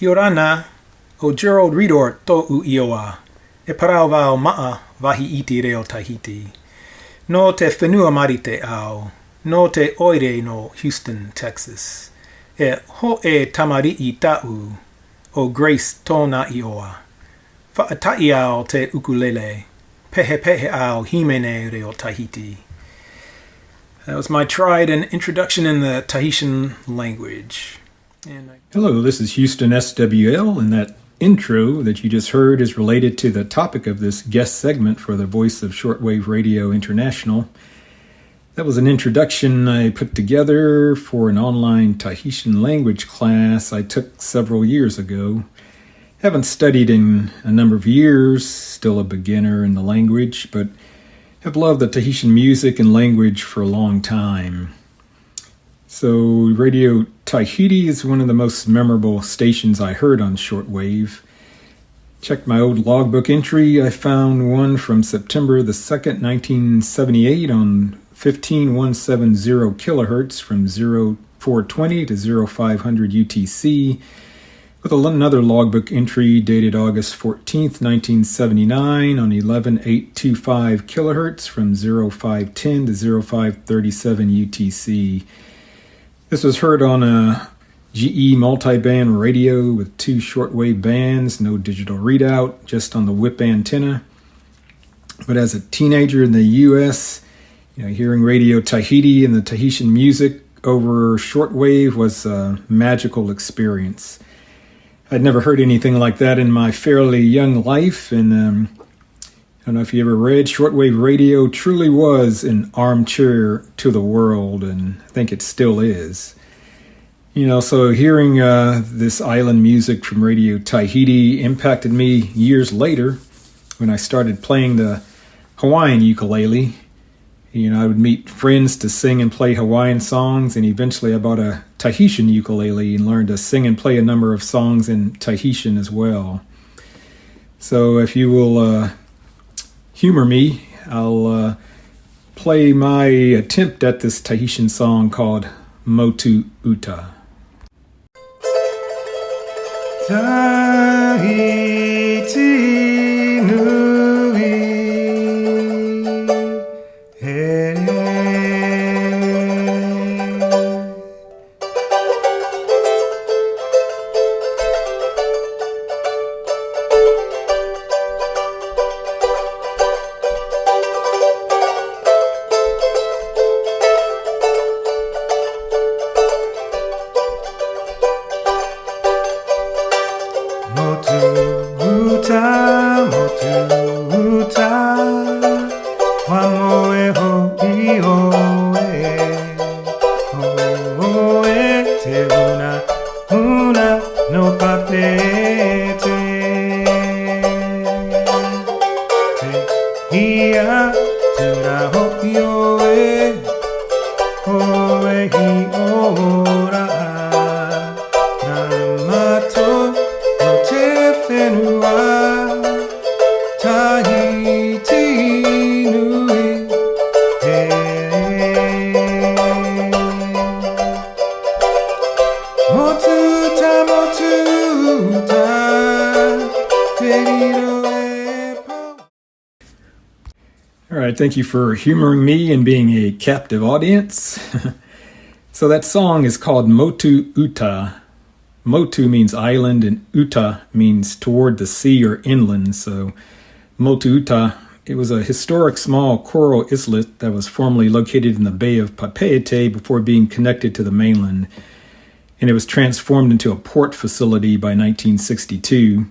Iorana, o Gerald Redor to'u ioa, e parau vau ma'a vahi iti reo Tahiti. No te whenua marite au, no te oire no Houston, Texas. E ho e tamari'i ta'u, o Grace tōna ioa. Whaatai au te ukulele, pehe pehe au himene reo Tahiti. That was my tried and introduction in the Tahitian language. Hello, this is Houston SWL, and that intro that you just heard is related to the topic of this guest segment for the Voice of Shortwave Radio International. That was an introduction I put together for an online Tahitian language class I took several years ago. Haven't studied in a number of years, still a beginner in the language, but have loved the Tahitian music and language for a long time. So Radio Tahiti is one of the most memorable stations I heard on shortwave. Checked my old logbook entry. I found one from September the 2nd, 1978 on 15170 kilohertz from 0420 to 0500 UTC, with another logbook entry dated August 14th, 1979 on 11825 kilohertz from 0510 to 0537 UTC. This was heard on a GE multiband radio with 2 shortwave bands, no digital readout, just on the whip antenna. But as a teenager in the U.S., hearing Radio Tahiti and the Tahitian music over shortwave was a magical experience. I'd never heard anything like that in my fairly young life, and I don't know if you ever read, shortwave radio truly was an armchair to the world, and I think it still is. So hearing this island music from Radio Tahiti impacted me years later when I started playing the Hawaiian ukulele. I would meet friends to sing and play Hawaiian songs, and eventually I bought a Tahitian ukulele and learned to sing and play a number of songs in Tahitian as well. So if you will humor me, I'll play my attempt at this Tahitian song called Motu Uta. Tahiti nui, he All right, thank you for humoring me and being a captive audience. So that song is called Motu Uta. Motu means island and Uta means toward the sea or inland. So Motu Uta, it was a historic small coral islet that was formerly located in the Bay of Papeete before being connected to the mainland. And it was transformed into a port facility by 1962.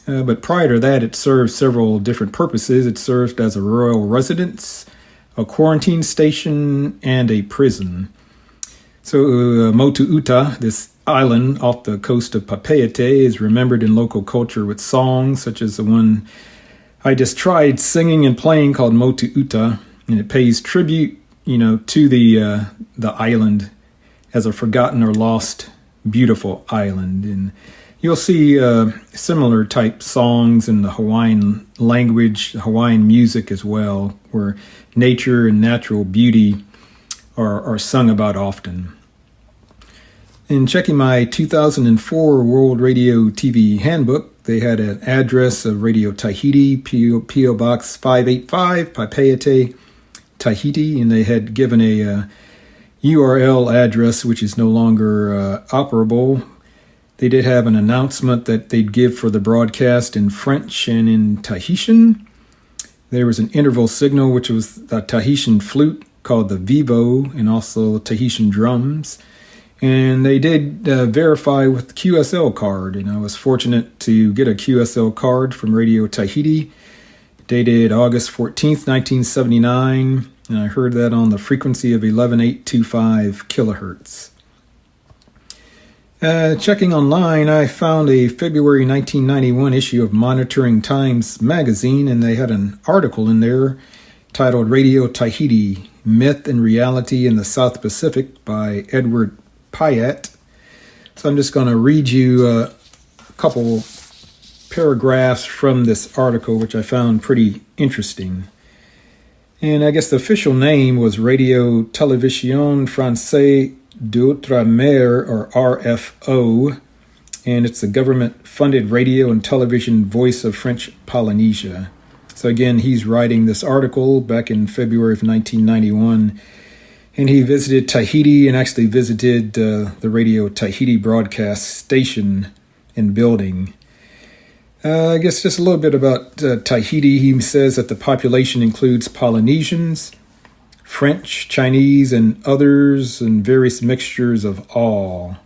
But prior to that, it served several different purposes. It served as a royal residence, a quarantine station, and a prison. So Motu Uta, this island off the coast of Papeete, is remembered in local culture with songs such as the one I just tried singing and playing called Motu Uta, and it pays tribute, to the island as a forgotten or lost beautiful island. And you'll see similar type songs in the Hawaiian language, Hawaiian music as well, where nature and natural beauty are sung about often. In checking my 2004 World Radio TV Handbook, they had an address of Radio Tahiti, P.O. Box 585, Papeete, Tahiti, and they had given a URL address which is no longer operable. They did have an announcement that they'd give for the broadcast in French and in Tahitian. There was an interval signal, which was the Tahitian flute called the vivo, and also Tahitian drums. And they did verify with QSL card, and I was fortunate to get a QSL card from Radio Tahiti, dated August 14th, 1979, and I heard that on the frequency of 11.825 kilohertz. Checking online, I found a February 1991 issue of Monitoring Times magazine, and they had an article in there titled Radio Tahiti, Myth and Reality in the South Pacific by Edward Pyatt. So I'm just going to read you a couple paragraphs from this article, which I found pretty interesting. And I guess the official name was Radio Télévision Française d'Outre-mer, or RFO, and it's the government-funded radio and television voice of French Polynesia. So again, he's writing this article back in February of 1991, and he visited Tahiti and actually visited the Radio Tahiti broadcast station and building. I guess just a little bit about Tahiti. He says that the population includes Polynesians, French, Chinese, and others, and various mixtures of all.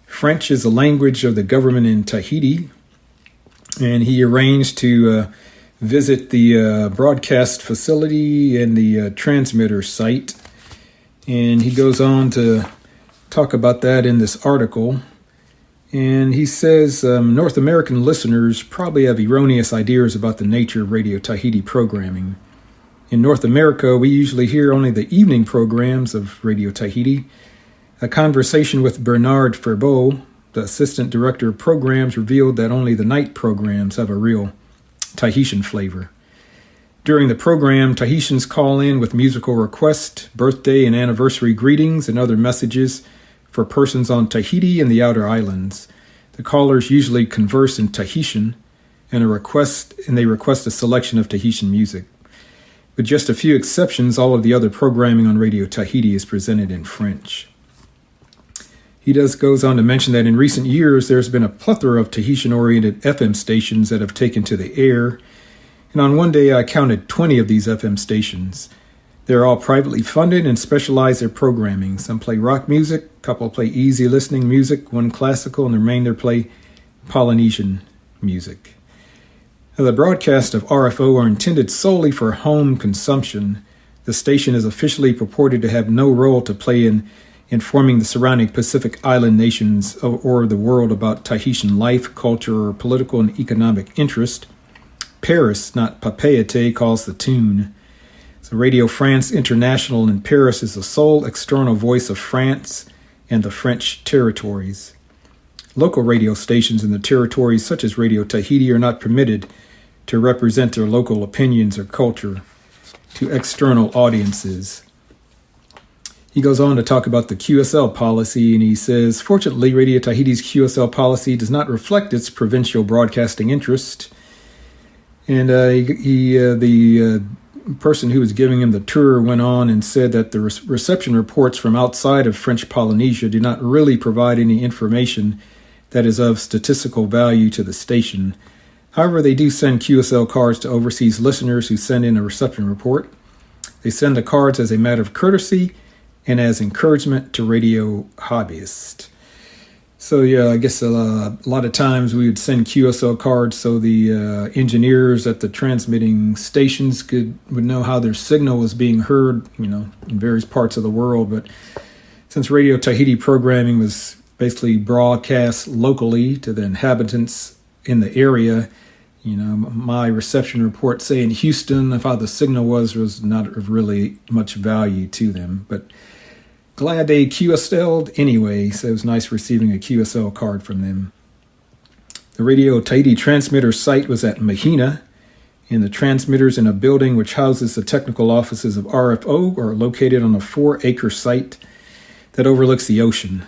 French is the language of the government in Tahiti, and he arranged to visit the broadcast facility and the transmitter site. And he goes on to talk about that in this article. And he says North American listeners probably have erroneous ideas about the nature of Radio Tahiti programming. In North America, we usually hear only the evening programs of Radio Tahiti. A conversation with Bernard Ferbeau, the assistant director of programs, revealed that only the night programs have a real Tahitian flavor. During the program, Tahitians call in with musical requests, birthday and anniversary greetings, and other messages for persons on Tahiti and the outer islands. The callers usually converse in Tahitian, and they request a selection of Tahitian music. With just a few exceptions, all of the other programming on Radio Tahiti is presented in French. He goes on to mention that in recent years, there's been a plethora of Tahitian-oriented FM stations that have taken to the air, and on one day I counted 20 of these FM stations. They're all privately funded and specialize their programming. Some play rock music, a couple play easy listening music, one classical, and the remainder play Polynesian music. Now, the broadcasts of RFO are intended solely for home consumption. The station is officially purported to have no role to play in informing the surrounding Pacific Island nations or the world about Tahitian life, culture, or political and economic interest. Paris, not Papeete, calls the tune. So Radio France International in Paris is the sole external voice of France and the French territories. Local radio stations in the territories, such as Radio Tahiti, are not permitted to represent their local opinions or culture to external audiences. He goes on to talk about the QSL policy, and he says, fortunately, Radio Tahiti's QSL policy does not reflect its provincial broadcasting interest. And the person who was giving him the tour went on and said that the reception reports from outside of French Polynesia do not really provide any information that is of statistical value to the station. However, they do send QSL cards to overseas listeners who send in a reception report. They send the cards as a matter of courtesy and as encouragement to radio hobbyists. So yeah, I guess a lot of times we would send QSL cards so the engineers at the transmitting stations would know how their signal was being heard, in various parts of the world. But since Radio Tahiti programming was basically broadcast locally to the inhabitants in the area, my reception report, say in Houston, of how the signal was not of really much value to them. But glad they QSL'd anyway, so it was nice receiving a QSL card from them. The Radio Tahiti transmitter site was at Mahina, and the transmitters in a building which houses the technical offices of RFO are located on a 4-acre site that overlooks the ocean.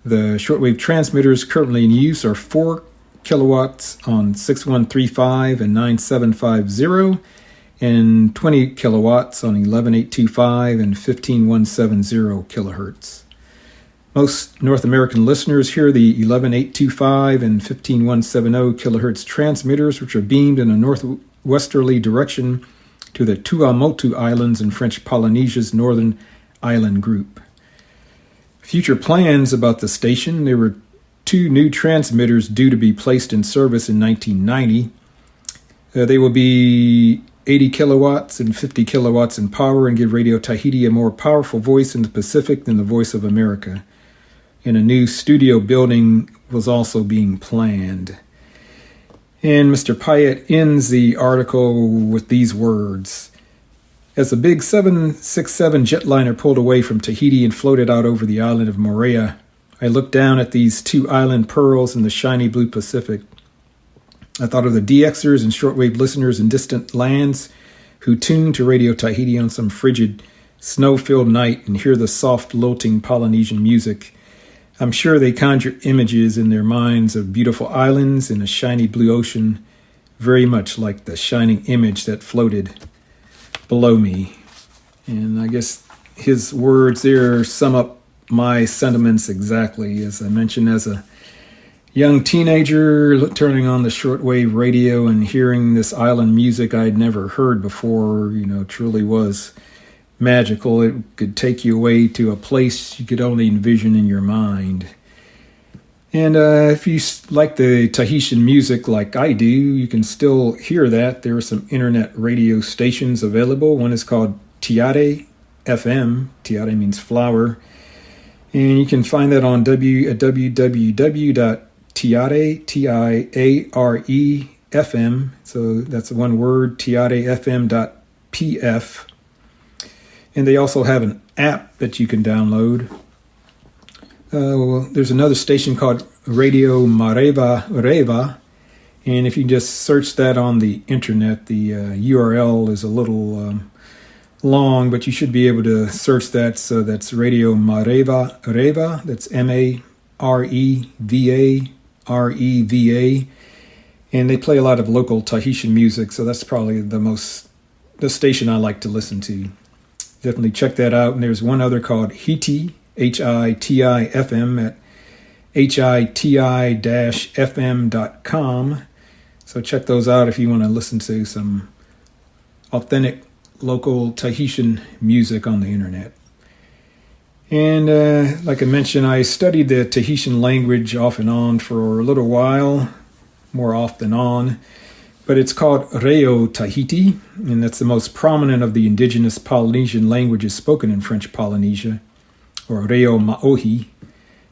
The shortwave transmitters currently in use are 4 kilowatts on 6135 and 9750, and 20 kilowatts on 11825 and 15170 kilohertz. Most North American listeners hear the 11825 and 15170 kilohertz transmitters, which are beamed in a northwesterly direction to the Tuamotu Islands in French Polynesia's northern island group. Future plans about the station: there were 2 new transmitters due to be placed in service in 1990. They will be 80 kilowatts and 50 kilowatts in power and give Radio Tahiti a more powerful voice in the Pacific than the Voice of America. And a new studio building was also being planned. And Mr. Pyatt ends the article with these words: as the big 767 jetliner pulled away from Tahiti and floated out over the island of Moorea, I looked down at these 2 island pearls in the shiny blue Pacific. I thought of the DXers and shortwave listeners in distant lands who tune to Radio Tahiti on some frigid, snow-filled night and hear the soft, lilting Polynesian music. I'm sure they conjure images in their minds of beautiful islands in a shiny blue ocean, very much like the shining image that floated below me. And I guess his words there sum up my sentiments exactly. As I mentioned, as a young teenager, turning on the shortwave radio and hearing this island music I'd never heard before, truly was magical. It could take you away to a place you could only envision in your mind. And if you like the Tahitian music like I do, you can still hear that. There are some internet radio stations available. One is called Tiare FM. Tiare means flower. And you can find that on www.tiare.fm. So that's one word, tiarefm.pf. And they also have an app that you can download. There's another station called Radio Mareva Reva. And if you just search that on the internet, the URL is a little long, but you should be able to search that. So that's Radio Mareva Reva. That's MAREVAREVA. And they play a lot of local Tahitian music. So that's probably the station I like to listen to. Definitely check that out. And there's one other called Hiti, HITI FM at HITI-FM.com. So check those out if you want to listen to some authentic local Tahitian music on the internet. And like I mentioned, I studied the Tahitian language off and on for a little while, more off than on. But it's called Reo Tahiti, and that's the most prominent of the indigenous Polynesian languages spoken in French Polynesia, or Reo Maohi.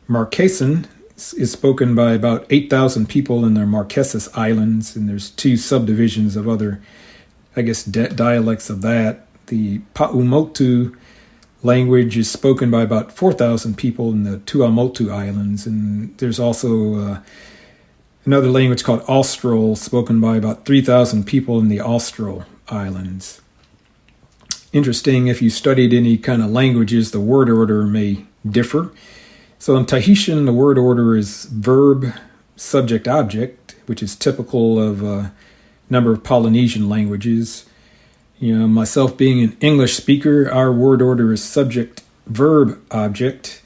Marquesan is spoken by about 8,000 people in the Marquesas Islands, and there's 2 subdivisions of other, dialects of that. The Paumotu language is spoken by about 4,000 people in the Tuamotu Islands, and there's also another language called Austral, spoken by about 3,000 people in the Austral Islands. Interesting, if you studied any kind of languages, the word order may differ. So in Tahitian, the word order is verb, subject, object, which is typical of a number of Polynesian languages. Myself being an English speaker, our word order is subject, verb, object.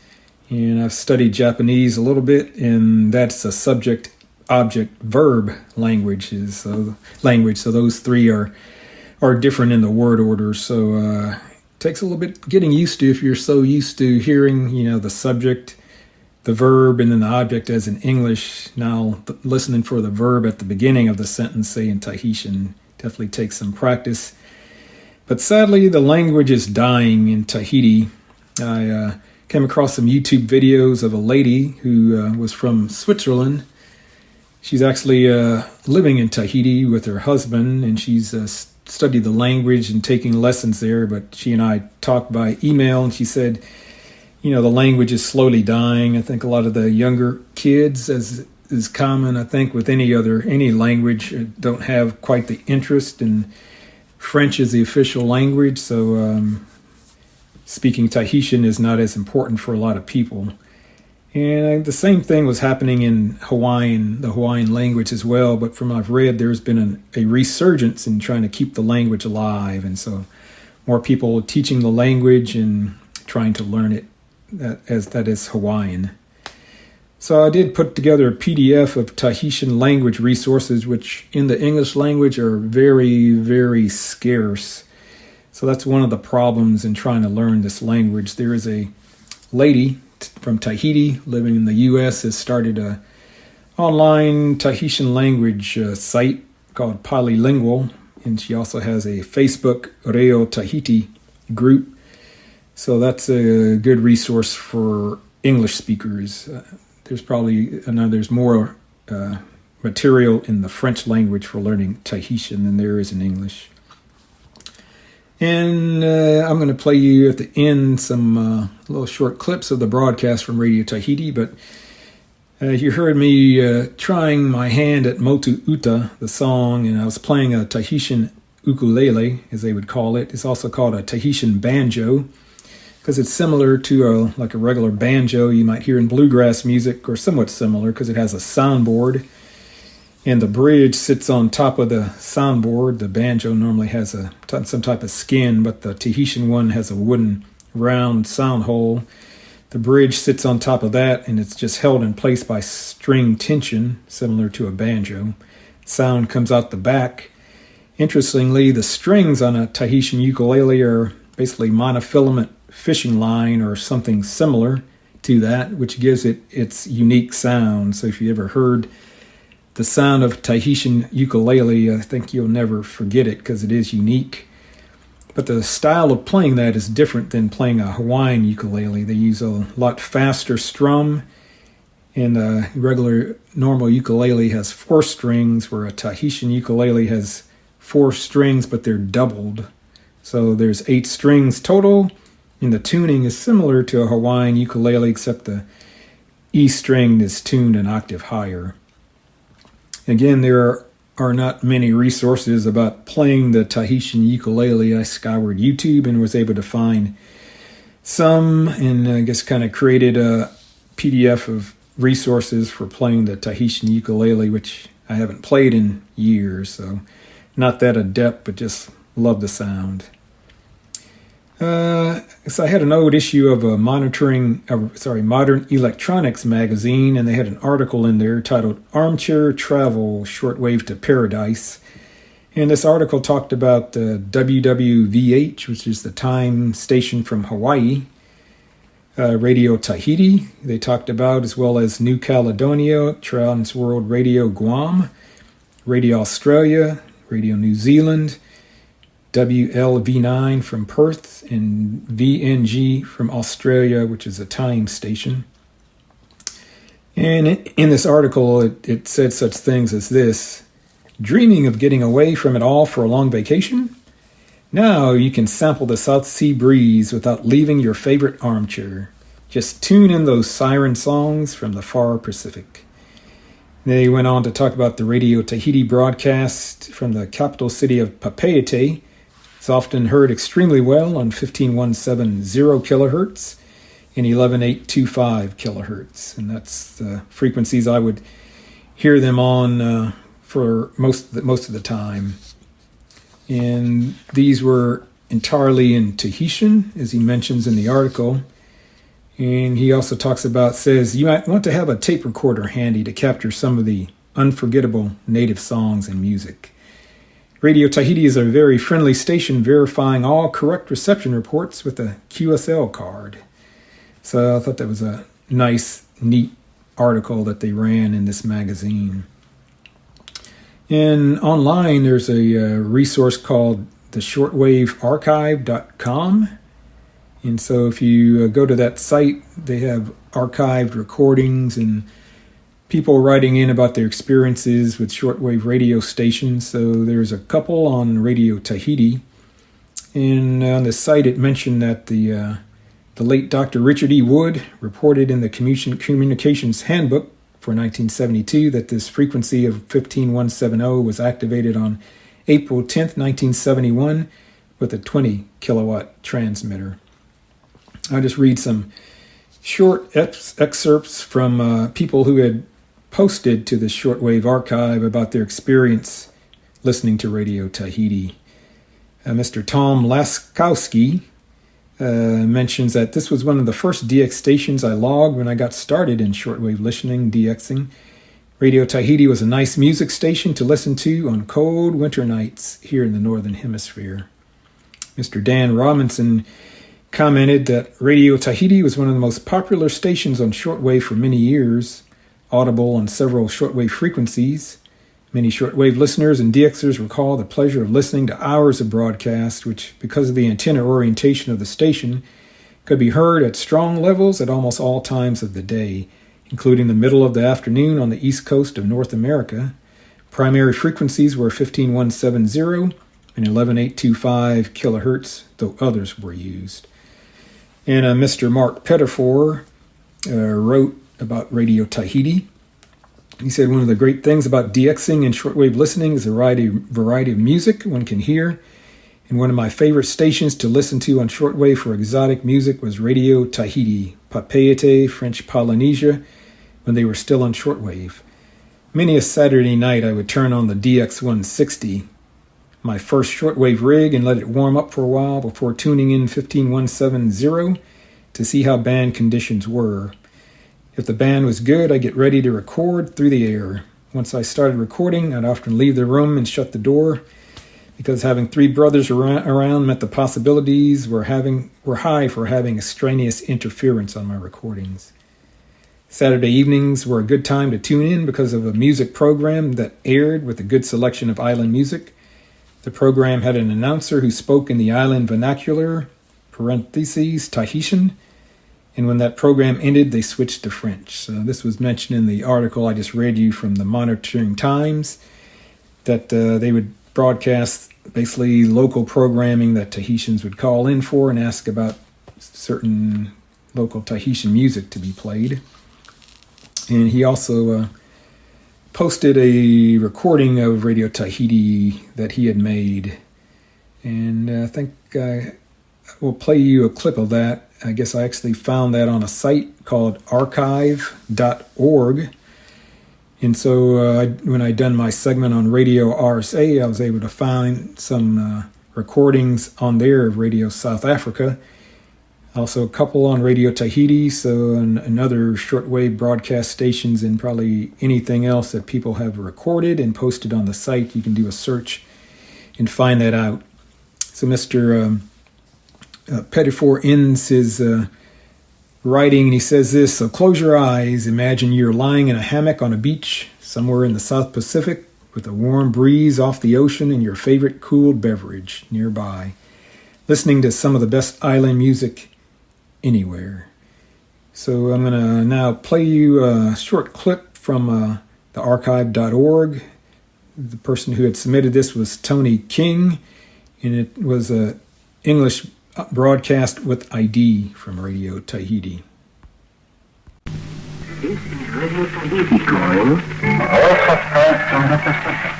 And I've studied Japanese a little bit, and that's a subject, object, verb language. So those 3 are different in the word order. So it takes a little bit getting used to if you're so used to hearing, the subject, the verb, and then the object as in English. Now listening for the verb at the beginning of the sentence, say in Tahitian, definitely takes some practice. But sadly, the language is dying in Tahiti. I came across some YouTube videos of a lady who was from Switzerland. She's actually living in Tahiti with her husband, and she's studied the language and taking lessons there. But she and I talked by email, and she said, the language is slowly dying. I think a lot of the younger kids, as is common, I think, with any language, don't have quite the interest. And French is the official language, so speaking Tahitian is not as important for a lot of people. And the same thing was happening in the Hawaiian language as well. But from what I've read, there's been a resurgence in trying to keep the language alive. And so more people are teaching the language and trying to learn it that is Hawaiian. So I did put together a PDF of Tahitian language resources, which in the English language are very, very scarce. So that's one of the problems in trying to learn this language. There is a lady from Tahiti living in the U.S. has started a online Tahitian language site called Polylingual, and she also has a Facebook Reo Tahiti group. So that's a good resource for English speakers. There's more material in the French language for learning Tahitian than there is in English. And I'm going to play you at the end some little short clips of the broadcast from Radio Tahiti. But you heard me trying my hand at Motu Uta, the song, and I was playing a Tahitian ukulele, as they would call it. It's also called a Tahitian banjo, because it's similar to a regular banjo you might hear in bluegrass music, or somewhat similar, because it has a soundboard. And the bridge sits on top of the soundboard. The banjo normally has some type of skin, but the Tahitian one has a wooden round sound hole. The bridge sits on top of that, and it's just held in place by string tension, similar to a banjo. Sound comes out the back. Interestingly, the strings on a Tahitian ukulele are basically monofilament fishing line or something similar to that, which gives it its unique sound. So if you ever heard the sound of Tahitian ukulele, I think you'll never forget it because it is unique. But the style of playing that is different than playing a Hawaiian ukulele. They use a lot faster strum, and a regular normal ukulele has 4 strings, where a Tahitian ukulele has 4 strings, but they're doubled. So there's 8 strings total, and the tuning is similar to a Hawaiian ukulele, except the E string is tuned an octave higher. Again, there are not many resources about playing the Tahitian ukulele. I scoured YouTube and was able to find some, and I guess kind of created a PDF of resources for playing the Tahitian ukulele, which I haven't played in years, so not that adept, but just love the sound. So I had an old issue of a Modern Electronics magazine, and they had an article in there titled Armchair Travel Shortwave to Paradise. And this article talked about WWVH, which is the time station from Hawaii, Radio Tahiti, they talked about, as well as New Caledonia, Trans World Radio Guam, Radio Australia, Radio New Zealand, WLV9 from Perth, and VNG from Australia, which is a time station. And in this article, it said such things as this: dreaming of getting away from it all for a long vacation? Now you can sample the South Sea breeze without leaving your favorite armchair. Just tune in those siren songs from the far Pacific. They went on to talk about the Radio Tahiti broadcast from the capital city of Papeete. It's often heard extremely well on 15170 kilohertz and 11825 kilohertz. And that's the frequencies I would hear them on for most of the time. And these were entirely in Tahitian, as he mentions in the article. And he also says, you might want to have a tape recorder handy to capture some of the unforgettable native songs and music. Radio Tahiti is a very friendly station, verifying all correct reception reports with a QSL card. So I thought that was a nice, neat article that they ran in this magazine. And online, there's a resource called the shortwavearchive.com. And so if you go to that site, they have archived recordings and people writing in about their experiences with shortwave radio stations. So there's a couple on Radio Tahiti. And on the site, it mentioned that the late Dr. Richard E. Wood reported in the Communications Handbook for 1972 that this frequency of 15170 was activated on April 10th, 1971 with a 20 kilowatt transmitter. I'll just read some short excerpts from people who had posted to the Shortwave archive about their experience listening to Radio Tahiti. Mr. Tom Laskowski mentions that this was one of the first DX stations I logged when I got started in shortwave listening, DXing. Radio Tahiti was a nice music station to listen to on cold winter nights here in the Northern Hemisphere. Mr. Dan Robinson commented that Radio Tahiti was one of the most popular stations on shortwave for many years, audible on several shortwave frequencies. Many shortwave listeners and DXers recall the pleasure of listening to hours of broadcast, which, because of the antenna orientation of the station, could be heard at strong levels at almost all times of the day, including the middle of the afternoon on the east coast of North America. Primary frequencies were 15170 and 11825 kilohertz, though others were used. And Mr. Mark Pettifor wrote about Radio Tahiti. He said, one of the great things about DXing and shortwave listening is the variety of music one can hear. And one of my favorite stations to listen to on shortwave for exotic music was Radio Tahiti, Papeete, French Polynesia, when they were still on shortwave. Many a Saturday night I would turn on the DX160, my first shortwave rig, and let it warm up for a while before tuning in 15170 to see how band conditions were. If the band was good, I'd get ready to record through the air. Once I started recording, I'd often leave the room and shut the door, because having three brothers around meant the possibilities were high for having extraneous interference on my recordings. Saturday evenings were a good time to tune in because of a music program that aired with a good selection of island music. The program had an announcer who spoke in the island vernacular, parentheses, Tahitian, and when that program ended, they switched to French. So this was mentioned in the article I just read you from the Monitoring Times, that they would broadcast basically local programming that Tahitians would call in for and ask about certain local Tahitian music to be played. And he also posted a recording of Radio Tahiti that he had made. And I think I will play you a clip of that. I guess I actually found that on a site called archive.org. And so when I'd done my segment on Radio RSA, I was able to find some recordings on there of Radio South Africa. Also a couple on Radio Tahiti, so and other shortwave broadcast stations, and probably anything else that people have recorded and posted on the site. You can do a search and find that out. So Mr. Pettifor ends his writing, and he says this: so close your eyes, imagine you're lying in a hammock on a beach somewhere in the South Pacific with a warm breeze off the ocean and your favorite cooled beverage nearby, listening to some of the best island music anywhere. So I'm going to now play you a short clip from the archive.org. The person who had submitted this was Tony King, and it was an English broadcast with ID from Radio Tahiti. This is Radio Tahiti calling. All suspects from the Pacific.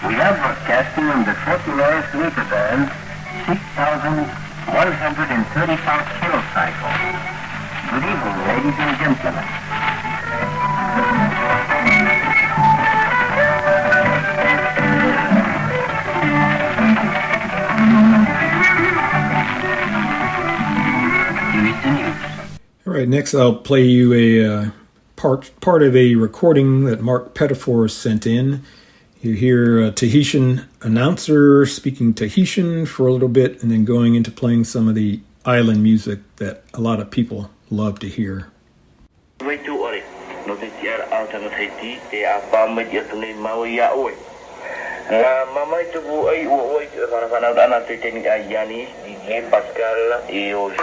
We are broadcasting on the 49th meter band, 6,135 kilocycle. Good evening, ladies and gentlemen. All right, next I'll play you a part of a recording that Mark Pettifor sent in. You hear a Tahitian announcer speaking Tahitian for a little bit, and then going into playing some of the island music that a lot of people love to hear. Mamãe tuvo aí o oi para falar da nossa tem a Yani e Pascal e hoje.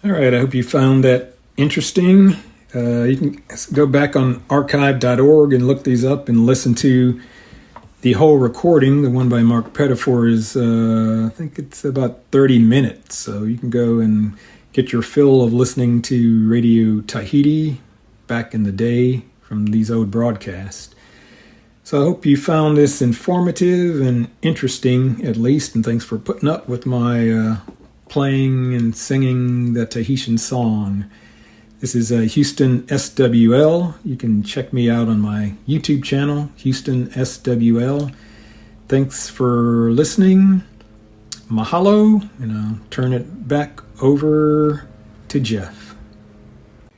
All right, I hope you found that interesting. You can go back on archive.org and look these up and listen to the whole recording. The one by Mark Pettifor is, I think it's about 30 minutes. So you can go and get your fill of listening to Radio Tahiti back in the day from these old broadcasts. So I hope you found this informative and interesting, at least, and thanks for putting up with my playing and singing the Tahitian song. This is Houston SWL. You can check me out on my YouTube channel, Houston SWL. Thanks for listening. Mahalo, and I'll turn it back over to Jeff.